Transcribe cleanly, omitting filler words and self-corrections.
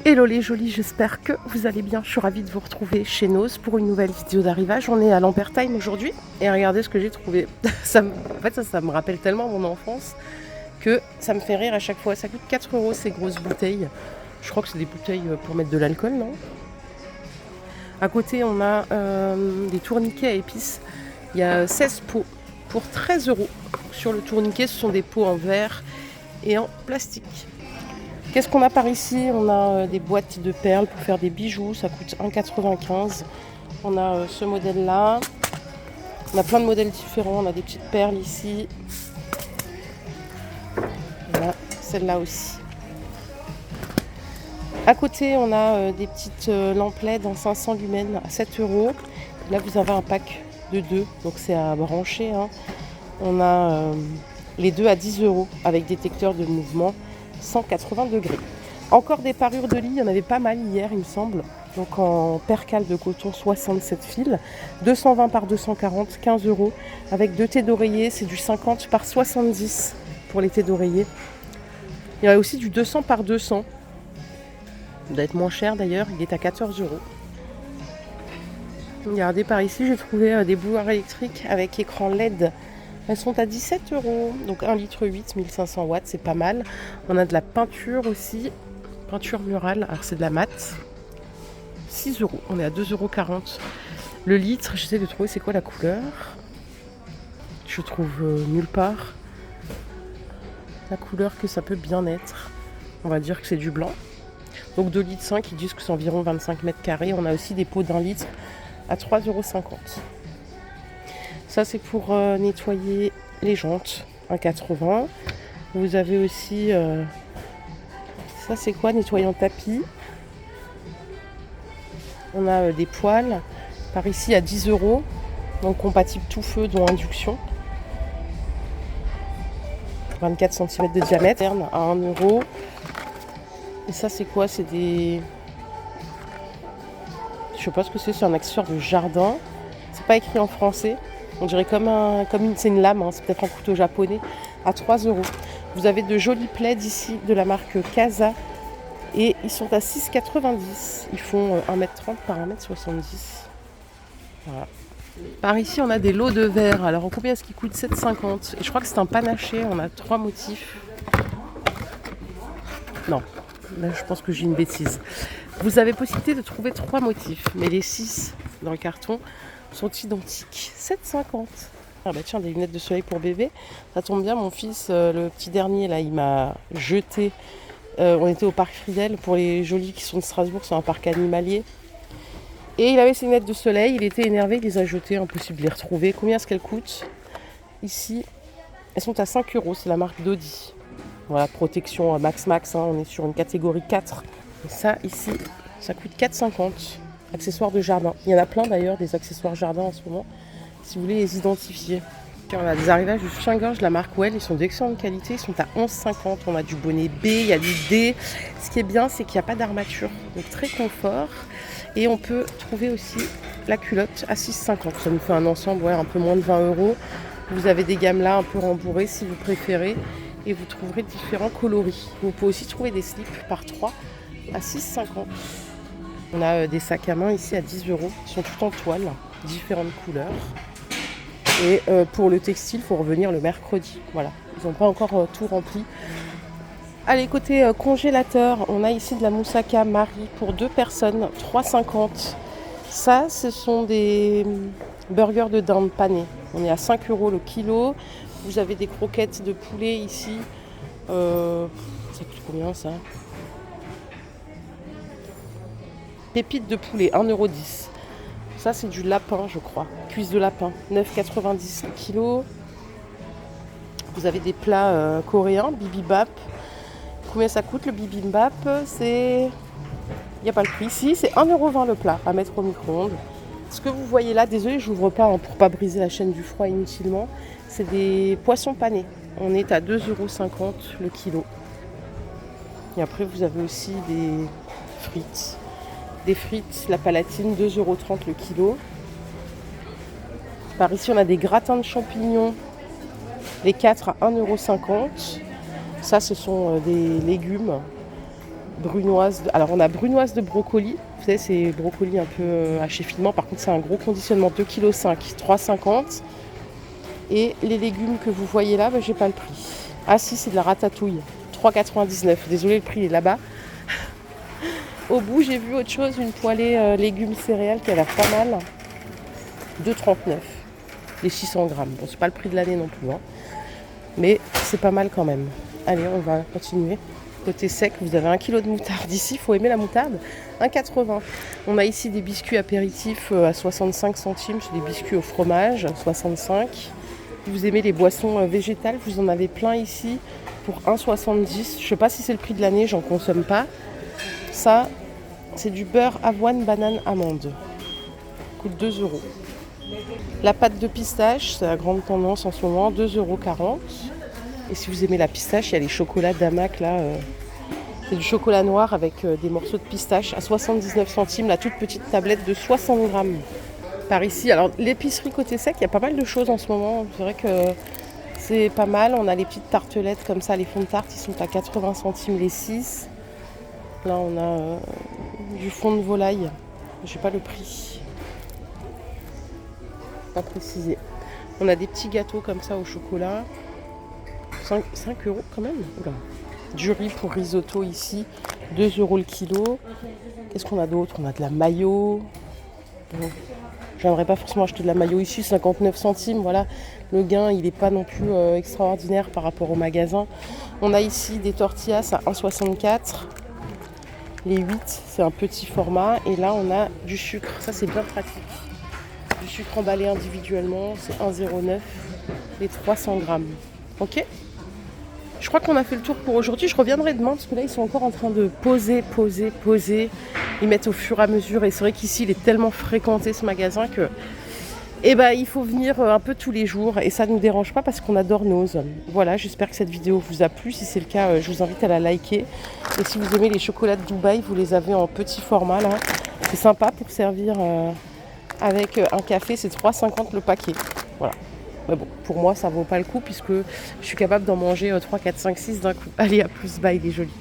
Hello les jolis, j'espère que vous allez bien. Je suis ravie de vous retrouver chez Nose pour une nouvelle vidéo d'arrivage. On est à Lampertheim aujourd'hui et regardez ce que j'ai trouvé. Ça me rappelle tellement mon enfance que ça me fait rire à chaque fois. Ça coûte 4 € ces grosses bouteilles. Je crois que c'est des bouteilles pour mettre de l'alcool, non? À côté, on a des tourniquets à épices. Il y a 16 pots pour 13 €. Sur le tourniquet, ce sont des pots en verre et en plastique. Qu'est-ce qu'on a par ici? On a des boîtes de perles pour faire des bijoux, ça coûte 1,95 €. On a ce modèle-là. On a plein de modèles différents, on a des petites perles ici. Voilà, celle-là aussi. À côté, on a des petites lampes LED en 500 lumens à 7 €. Là, vous avez un pack de 2, donc c'est à brancher. On a les deux à 10 € avec détecteur de mouvement 180 degrés. Encore des parures de lit, il y en avait pas mal hier, il me semble. Donc en percale de coton 67 fils, 220 par 240, 15 €. Avec 2 thés d'oreiller, c'est du 50 par 70 pour les thés d'oreiller. Il y a aussi du 200 par 200. Il doit être moins cher d'ailleurs, il est à 14 €. Regardez par ici, j'ai trouvé des bouilloires électriques avec écran LED. Elles sont à 17 €, donc 1,8 litre, 1500 watts, c'est pas mal. On a de la peinture aussi, peinture murale, alors c'est de la mat. 6 €, on est à 2,40 € le litre. J'essaie de trouver c'est quoi la couleur. Je trouve nulle part la couleur que ça peut bien être. On va dire que c'est du blanc. Donc 2,5 litres, ils disent que c'est environ 25 mètres carrés. On a aussi des pots d'1 litre à 3,50 €. Ça, c'est pour nettoyer les jantes, 1,80 €. Vous avez aussi, ça c'est quoi, nettoyant tapis. On a des poêles, par ici à 10 €, donc compatible tout feu, dont induction. 24 cm de diamètre, à 1 €. Et ça c'est quoi, c'est des... Je sais pas ce que c'est un accessoire de jardin. C'est pas écrit en français. On dirait c'est une lame, c'est peut-être un couteau japonais, à 3 €. Vous avez de jolis plaids ici de la marque Casa et ils sont à 6,90 €. Ils font 1,30 m par 1,70 m. Voilà. Par ici, on a des lots de verre. Alors, combien est-ce qu'ils coûtent? 7,50 €. Et je crois que c'est un panaché. On a 3 motifs. Non, là, je pense que j'ai une bêtise. Vous avez possibilité de trouver 3 motifs, mais les 6 dans le carton sont identiques. 7,50 €. Ah bah tiens, des lunettes de soleil pour bébé. Ça tombe bien, mon fils, le petit dernier, là, il m'a jeté. On était au parc Friedel pour les jolis qui sont de Strasbourg, c'est un parc animalier. Et il avait ses lunettes de soleil, il était énervé, il les a jetées, impossible de les retrouver. Combien est-ce qu'elles coûtent? Ici, elles sont à 5 €, c'est la marque d'Audi. Voilà, protection Max, on est sur une catégorie 4. Et ça, ici, ça coûte 4,50 €. Accessoires de jardin. Il y en a plein d'ailleurs, des accessoires jardin en ce moment, si vous voulez les identifier. On a des arrivages de soutien-gorge de la marque Well, ils sont d'excellente qualité, ils sont à 11,50 €. On a du bonnet B, il y a du D. Ce qui est bien, c'est qu'il n'y a pas d'armature, donc très confort. Et on peut trouver aussi la culotte à 6,50 €. Ça nous fait un ensemble un peu moins de 20 €. Vous avez des gammes là un peu rembourrées si vous préférez. Et vous trouverez différents coloris. Vous pouvez aussi trouver des slips par 3 à 6,50 €. On a des sacs à main ici à 10 €. Ils sont tout en toile, différentes couleurs. Et pour le textile, il faut revenir le mercredi. Voilà, ils n'ont pas encore tout rempli. Allez, côté congélateur, on a ici de la moussaka Marie pour 2 personnes, 3,50 €. Ça, ce sont des burgers de dinde panés. On est à 5 € le kilo. Vous avez des croquettes de poulet ici. Ça coûte combien ça? Pépites de poulet, 1,10 €. Ça, c'est du lapin, je crois. Cuisse de lapin, 9,90 € le kilo. Vous avez des plats coréens, bibimbap. Combien ça coûte le bibimbap? Il n'y a pas le prix ici. C'est 1,20 € le plat à mettre au micro-ondes. Ce que vous voyez là, désolé, je n'ouvre pas pour ne pas briser la chaîne du froid inutilement. C'est des poissons panés. On est à 2,50 € le kilo. Et après, vous avez aussi des frites. Des frites, la palatine, 2,30 € le kilo. Par ici, on a des gratins de champignons, les 4 à 1,50 €. Ça, ce sont des légumes brunoise. Alors on a brunoise de brocoli. Vous savez, c'est brocoli un peu haché finement. Par contre, c'est un gros conditionnement, 2,5 kg, 3,50 €. Et les légumes que vous voyez là, j'ai pas le prix. Ah si, c'est de la ratatouille, 3,99 €. Désolé, le prix est là-bas. Au bout, j'ai vu autre chose, une poêlée légumes céréales qui a l'air pas mal. 2,39 €, les 600 grammes. Bon, c'est pas le prix de l'année non plus, hein. Mais c'est pas mal quand même. Allez, on va continuer. Côté sec, vous avez 1 kg de moutarde ici, il faut aimer la moutarde. 1,80 €. On a ici des biscuits apéritifs à 65 centimes, c'est des biscuits au fromage, 65. Vous aimez les boissons végétales, vous en avez plein ici pour 1,70 €. Je sais pas si c'est le prix de l'année, j'en consomme pas. Ça, c'est du beurre avoine banane amande. Coûte 2 €. La pâte de pistache, c'est la grande tendance en ce moment, 2,40 €. Et si vous aimez la pistache, il y a les chocolats d'Amac là. C'est du chocolat noir avec des morceaux de pistache à 79 centimes, la toute petite tablette de 60 grammes. Par ici, alors l'épicerie côté sec, il y a pas mal de choses en ce moment. C'est vrai que c'est pas mal. On a les petites tartelettes comme ça, les fonds de tarte, ils sont à 80 centimes les 6. Là, on a du fond de volaille. Je n'ai pas le prix. Pas précisé. On a des petits gâteaux comme ça au chocolat. 5 € quand même. Oula. Du riz pour risotto ici. 2 € le kilo. Qu'est-ce qu'on a d'autre? On a de la mayo. Bon. J'aimerais pas forcément acheter de la mayo ici. 59 centimes. Voilà. Le gain, il n'est pas non plus extraordinaire par rapport au magasin. On a ici des tortillas à 1,64 €. Les 8, c'est un petit format. Et là, on a du sucre. Ça, c'est bien pratique. Du sucre emballé individuellement, c'est 1,09 €. Les 300 grammes. Ok? Je crois qu'on a fait le tour pour aujourd'hui. Je reviendrai demain parce que là, ils sont encore en train de poser. Ils mettent au fur et à mesure. Et c'est vrai qu'ici, il est tellement fréquenté ce magasin que il faut venir un peu tous les jours. Et ça ne nous dérange pas parce qu'on adore Noz. Voilà, j'espère que cette vidéo vous a plu. Si c'est le cas, je vous invite à la liker. Et si vous aimez les chocolats de Dubaï, vous les avez en petit format là. C'est sympa pour servir avec un café. C'est 3,50 € le paquet. Voilà. Mais bon, pour moi, ça vaut pas le coup puisque je suis capable d'en manger 3, 4, 5, 6 d'un coup. Allez, à plus, bye les jolis.